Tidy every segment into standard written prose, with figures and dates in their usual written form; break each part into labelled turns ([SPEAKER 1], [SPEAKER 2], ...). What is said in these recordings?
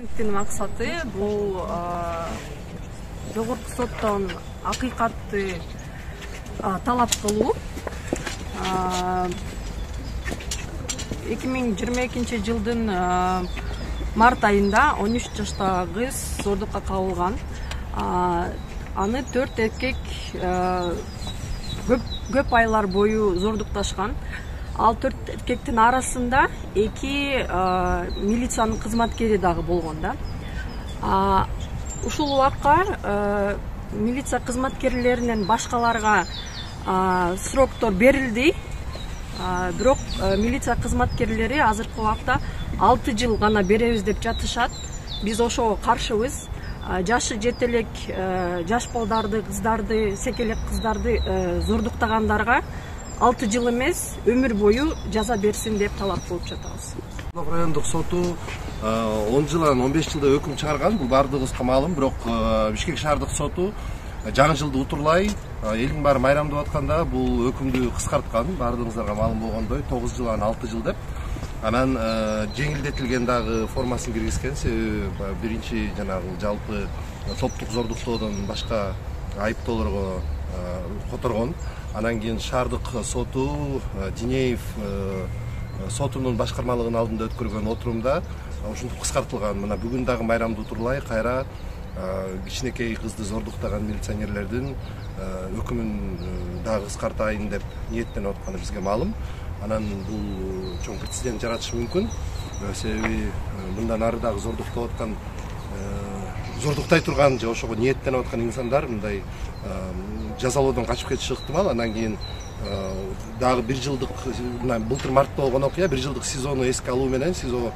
[SPEAKER 1] Максаты бул жогорку соттон акыйкатты талап кылуу. 2022 жылдын март айында 13 жаштагы кыз зордукка кабылган. Аны 4 эркек көп айлар бою зордукташкан. Ал 4 эркектин арасында 2 милициянын кызматкери дагы болгон да. Ушул убакка милиция кызматкерлеринен башкаларга сроктор берилди. Бирок милиция кызматкерлери азыркы убакта 6 жыл гана беребиз деп жатышат. Биз ошого каршыбыз. Жашы жете элек жаш балдарды, кыздарды, секелек кыздарды зордуктагандарга 6 жыл эмес, өмүр бою жаза берсин деп талап кылып жатабыз.
[SPEAKER 2] Райондук соту 10 жылдан 15 жылда өкүм чыгарган. Бул бардыгыбызга маалым, бирок Бишкек шаардык соту жаңы жылды утурлай элдин баары майрамдап атканда бул өкүмдү кыскарткан. Бардыгыңыздарга маалым болгондой 9 жылдан 6 жыл деп. Анан жеңилдетилген дагы формасын киргизген. Себеби биринчи жанагы жалпы топтук зордуктоодон башка айыптоолорго которгон. Анан кийин шаардык соту Динеев сотунун башкармалыгынын алдында өткөргөн отурумда ушинтип кыскартылган. Мына бүгүн дагы майрамды утурлай кайра кичинекей кызды зордуктаган милиционерлердин өкүмүн дагы кыскартайын деп ниеттенип атканы бизге маалым. Анан бул чоң прецедент жаратышы мүмкүн. Себеби мындан ары дагы зордуктап аткан, зордуктай турган же ошого ниеттенип аткан инсандар мындай жазалоодон качып кетиши ыктымал. Андан кийин дагы 1 жылдык, былтыр мартта болгон окуя 1 жылдык СИЗОну эске алуу менен СИЗО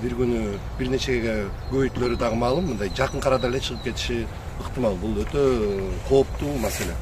[SPEAKER 2] бир күнү бир нечеге көбөйтүлөрү дагы маалым. Мындай жакын арада эле чыгып кетиши ыктымал. Бул өтө кооптуу маселе.